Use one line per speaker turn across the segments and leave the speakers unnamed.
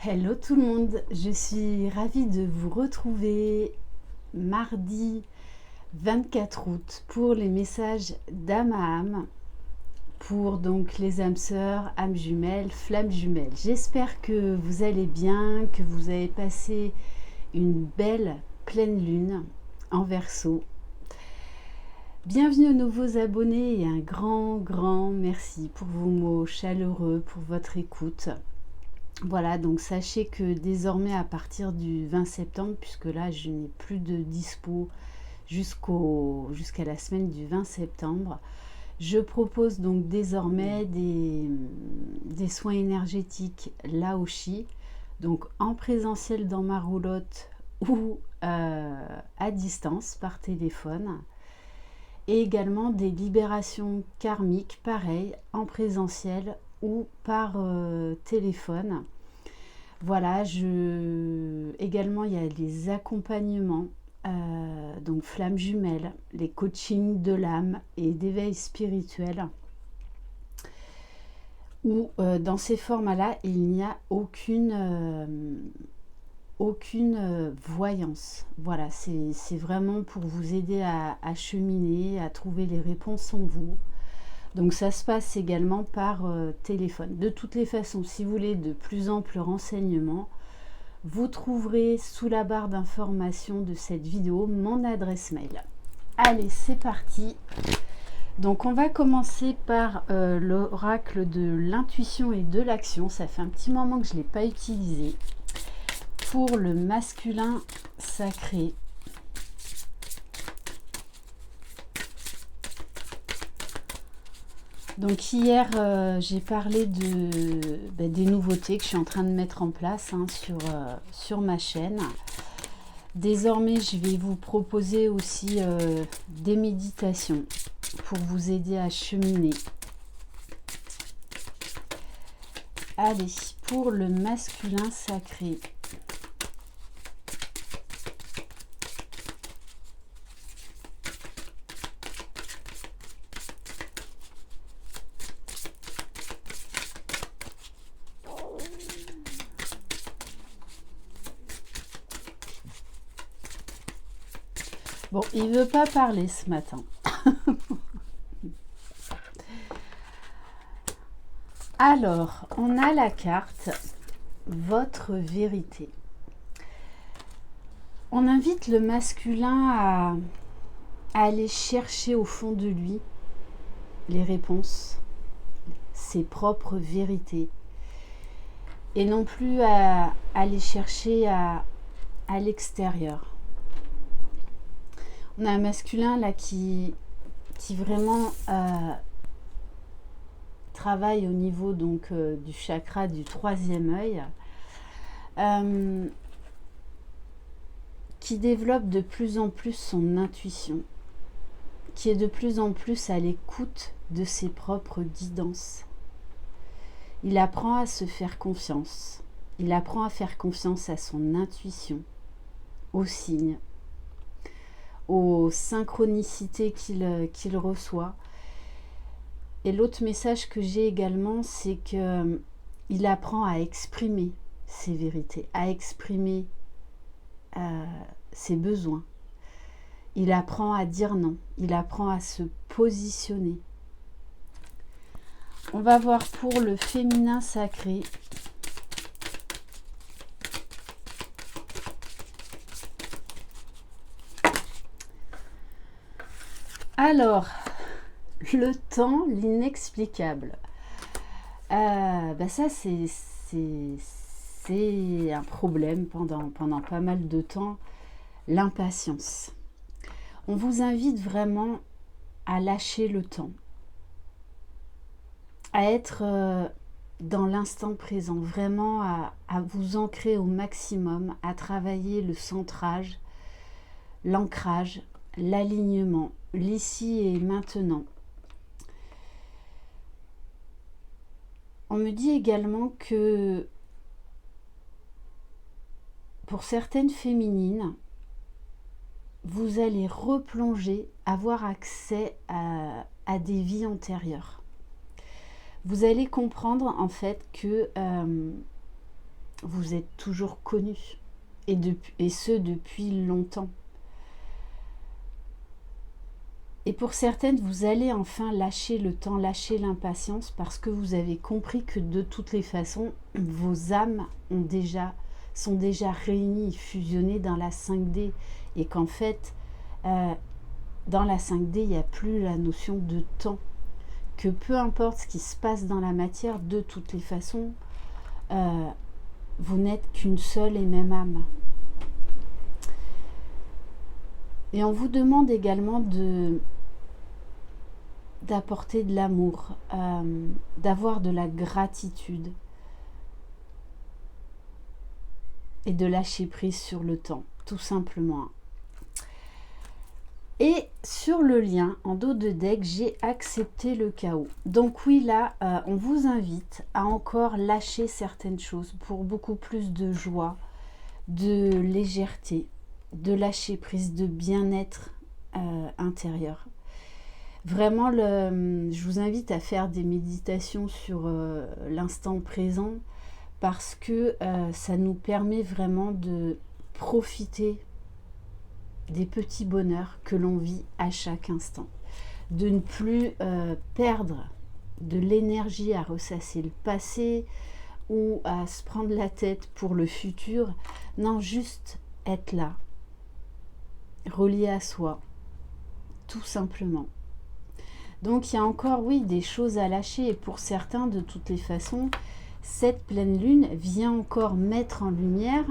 Hello tout le monde, je suis ravie de vous retrouver mardi 24 août pour les messages d'âme à âme, pour donc les âmes sœurs, âmes jumelles, flammes jumelles. J'espère que vous allez bien, que vous avez passé une belle pleine lune en Verseau. Bienvenue aux nouveaux abonnés et un grand merci pour vos mots chaleureux, pour votre écoute. Voilà, donc sachez que désormais à partir du 20 septembre, puisque là je n'ai plus de dispo jusqu'à la semaine du 20 septembre, je propose donc désormais des soins énergétiques Laoshi, donc en présentiel dans ma roulotte ou à distance par téléphone, et également des libérations karmiques, pareil, en présentiel ou par téléphone. Voilà, également il y a les accompagnements, donc flammes jumelles, les coachings de l'âme et d'éveil spirituel, où dans ces formats-là, il n'y a aucune voyance. Voilà, c'est vraiment pour vous aider à cheminer, à trouver les réponses en vous. Donc ça se passe également par téléphone. De toutes les façons, si vous voulez de plus amples renseignements, vous trouverez sous la barre d'information de cette vidéo mon adresse mail. Allez, c'est parti. Donc on va commencer par l'oracle de l'intuition et de l'action. Ça fait un petit moment que je ne l'ai pas utilisé. Pour le masculin sacré. Donc hier, j'ai parlé des nouveautés que je suis en train de mettre en place sur ma chaîne. Désormais, je vais vous proposer aussi des méditations pour vous aider à cheminer. Allez, pour le masculin sacré. Bon, il veut pas parler ce matin. Alors, on a la carte votre vérité. On invite le masculin à aller chercher au fond de lui les réponses, ses propres vérités, et non plus à aller chercher à l'extérieur. On a un masculin là qui vraiment travaille au niveau donc du chakra du troisième œil, qui développe de plus en plus son intuition, qui est de plus en plus à l'écoute de ses propres guidances. Il apprend à se faire confiance. Il apprend à faire confiance à son intuition, aux signes, aux synchronicités qu'il reçoit. Et l'autre message que j'ai également, c'est qu'il apprend à exprimer ses vérités, à exprimer ses besoins. Il apprend à dire non, il apprend à se positionner. On va voir pour le féminin sacré. Alors, le temps, l'inexplicable. Ça, c'est un problème pendant pas mal de temps, l'impatience. On vous invite vraiment à lâcher le temps, à être dans l'instant présent, vraiment à vous ancrer au maximum, à travailler le centrage, l'ancrage, l'alignement, l'ici et maintenant. On me dit également que pour certaines féminines, vous allez replonger, avoir accès à des vies antérieures. Vous allez comprendre en fait que vous êtes toujours connu, et ce depuis longtemps. Et pour certaines, vous allez enfin lâcher le temps, lâcher l'impatience, parce que vous avez compris que de toutes les façons, vos âmes sont déjà réunies, fusionnées dans la 5D, et qu'en fait, dans la 5D, il n'y a plus la notion de temps, que peu importe ce qui se passe dans la matière, de toutes les façons, vous n'êtes qu'une seule et même âme. Et on vous demande également d'apporter de l'amour, d'avoir de la gratitude et de lâcher prise sur le temps, tout simplement. Et sur le lien, en dos de deck, j'ai accepté le chaos. Donc oui, là, on vous invite à encore lâcher certaines choses pour beaucoup plus de joie, de légèreté, de lâcher prise, de bien-être intérieur. Vraiment, je vous invite à faire des méditations sur l'instant présent, parce que ça nous permet vraiment de profiter des petits bonheurs que l'on vit à chaque instant. De ne plus perdre de l'énergie à ressasser le passé ou à se prendre la tête pour le futur. Non, juste être là, relié à soi, tout simplement. Donc il y a encore, oui, des choses à lâcher, et pour certains, de toutes les façons, cette pleine lune vient encore mettre en lumière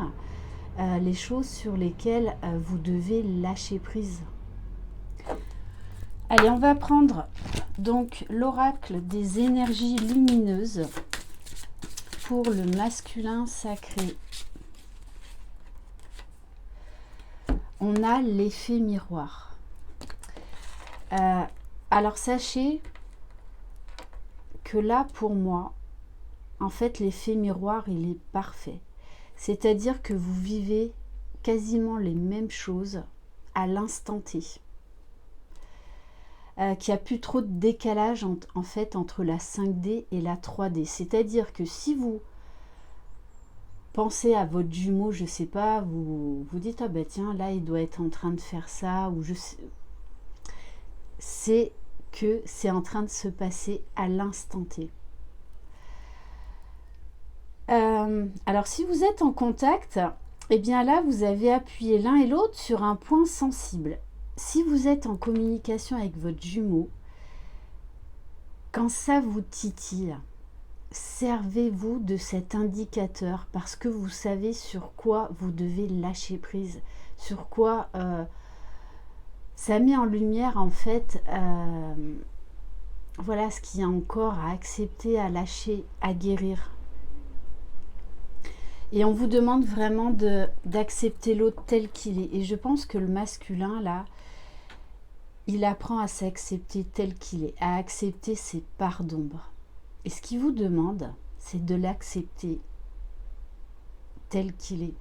les choses sur lesquelles vous devez lâcher prise. Allez, on va prendre donc l'oracle des énergies lumineuses pour le masculin sacré. On a l'effet miroir. Alors sachez que là, pour moi, en fait, l'effet miroir, il est parfait. C'est-à-dire que vous vivez quasiment les mêmes choses à l'instant T. Qu'il n'y a plus trop de décalage en fait entre la 5D et la 3D. C'est-à-dire que si vous pensez à votre jumeau, je ne sais pas, vous dites, ah ben tiens, là il doit être en train de faire ça, ou je sais, c'est que c'est en train de se passer à l'instant T. Alors si vous êtes en contact, eh bien là vous avez appuyé l'un et l'autre sur un point sensible. Si vous êtes en communication avec votre jumeau, quand ça vous titille, servez-vous de cet indicateur, parce que vous savez sur quoi vous devez lâcher prise, sur quoi ça met en lumière en fait voilà ce qu'il y a encore à accepter, à lâcher, à guérir. Et on vous demande vraiment d'accepter l'autre tel qu'il est. Et je pense que le masculin, là, il apprend à s'accepter tel qu'il est, à accepter ses parts d'ombre. Et ce qu'il vous demande, c'est de l'accepter tel qu'il est.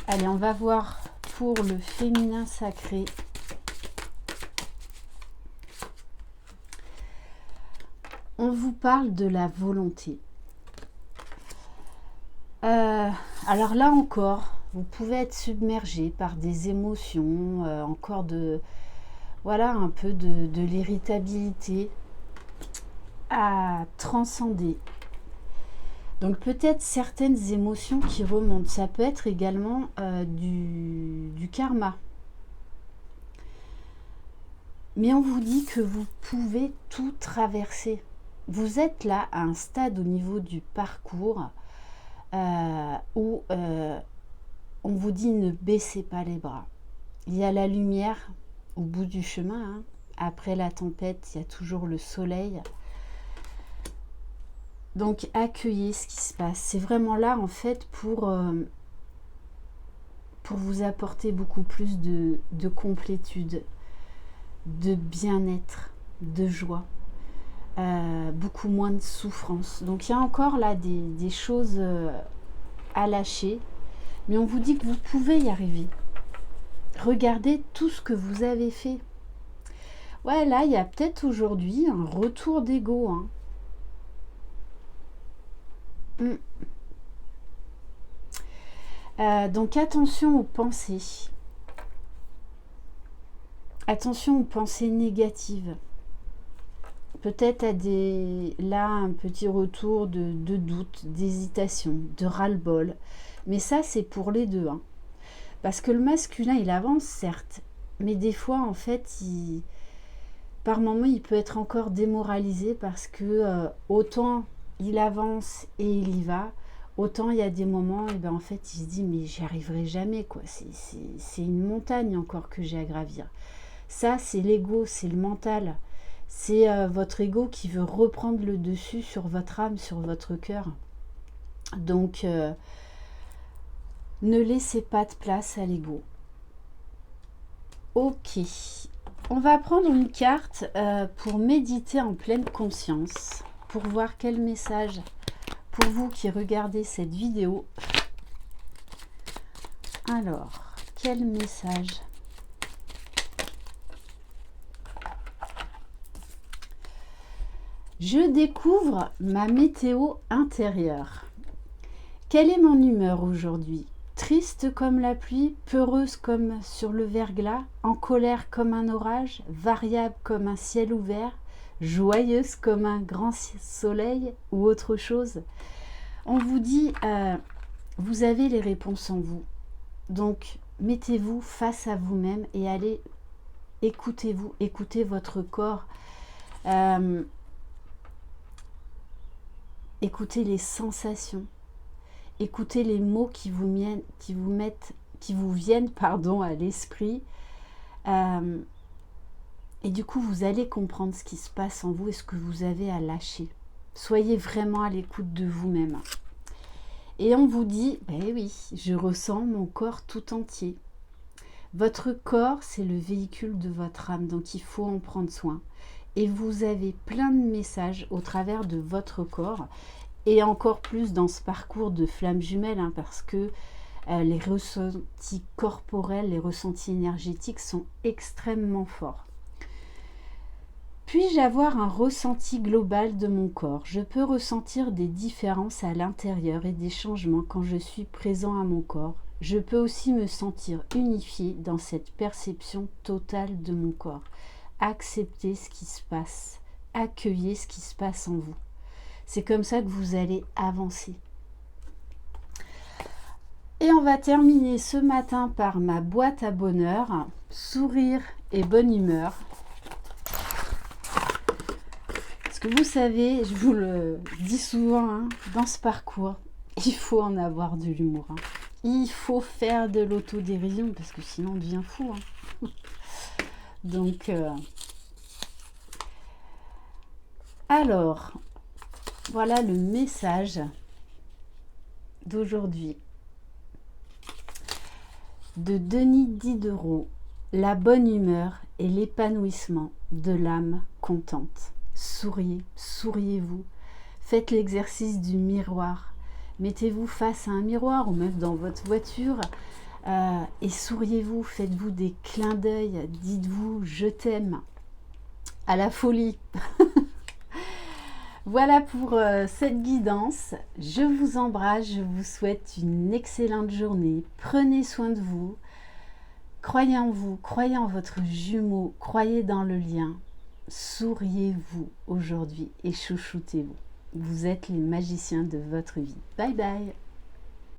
Allez, on va voir pour le féminin sacré. On vous parle de la volonté. Alors là encore, vous pouvez être submergé par des émotions, encore voilà, un peu de l'irritabilité à transcender. Donc peut-être certaines émotions qui remontent. Ça peut être également du karma. Mais on vous dit que vous pouvez tout traverser. Vous êtes là à un stade au niveau du parcours où on vous dit ne baissez pas les bras. Il y a la lumière au bout du chemin. Hein. Après la tempête, il y a toujours le soleil. Donc accueillez ce qui se passe. C'est vraiment là en fait pour vous apporter beaucoup plus de complétude, de bien-être, de joie. Beaucoup moins de souffrance. Donc il y a encore là des choses à lâcher, mais on vous dit que vous pouvez y arriver. Regardez tout ce que vous avez fait. Ouais, là il y a peut-être aujourd'hui un retour d'ego. Hein. Mm. Donc attention aux pensées. Attention aux pensées négatives. Peut-être là un petit retour de doute, d'hésitation, de ras-le-bol. Mais ça, c'est pour les deux. Hein. Parce que le masculin, il avance, certes. Mais des fois, en fait, par moments, il peut être encore démoralisé parce que autant il avance et il y va, autant il y a des moments, et ben en fait, il se dit, mais j'y arriverai jamais, quoi. C'est une montagne encore que j'ai à gravir. Ça, c'est l'ego, c'est le mental. C'est votre ego qui veut reprendre le dessus sur votre âme, sur votre cœur. Donc, ne laissez pas de place à l'ego. Ok. On va prendre une carte pour méditer en pleine conscience, pour voir quel message, pour vous qui regardez cette vidéo. Alors, quel message ? Je découvre ma météo intérieure. Quelle est mon humeur aujourd'hui ? Triste comme la pluie, peureuse comme sur le verglas, en colère comme un orage, variable comme un ciel ouvert, joyeuse comme un grand soleil ou autre chose. On vous dit, vous avez les réponses en vous. Donc, mettez-vous face à vous-même et allez, écoutez-vous, écoutez votre corps. Écoutez les sensations. Écoutez les mots qui vous viennent à l'esprit. Et du coup, vous allez comprendre ce qui se passe en vous et ce que vous avez à lâcher. Soyez vraiment à l'écoute de vous-même. Et on vous dit, ben oui, je ressens mon corps tout entier. Votre corps, c'est le véhicule de votre âme, donc il faut en prendre soin. Et vous avez plein de messages au travers de votre corps. Et encore plus dans ce parcours de flammes jumelles, hein, parce que les ressentis corporels, les ressentis énergétiques sont extrêmement forts. Puis-je avoir un ressenti global de mon corps ? Je peux ressentir des différences à l'intérieur et des changements quand je suis présent à mon corps. Je peux aussi me sentir unifié dans cette perception totale de mon corps. Acceptez ce qui se passe. Accueillez ce qui se passe en vous. C'est comme ça que vous allez avancer. Et on va terminer ce matin par ma boîte à bonheur, sourire et bonne humeur. Parce que vous savez, je vous le dis souvent, hein, dans ce parcours, il faut en avoir de l'humour. Hein. Il faut faire de l'autodérision parce que sinon on devient fou. Hein. Donc, alors, voilà le message d'aujourd'hui de Denis Diderot, la bonne humeur et l'épanouissement de l'âme contente. Souriez, souriez-vous, faites l'exercice du miroir, mettez-vous face à un miroir ou même dans votre voiture et souriez-vous, faites-vous des clins d'œil, dites-vous je t'aime à la folie. Voilà pour cette guidance. Je vous embrasse, je vous souhaite une excellente journée. Prenez soin de vous. Croyez en vous, croyez en votre jumeau, croyez dans le lien. Souriez-vous aujourd'hui et chouchoutez-vous. Vous êtes les magiciens de votre vie. Bye bye.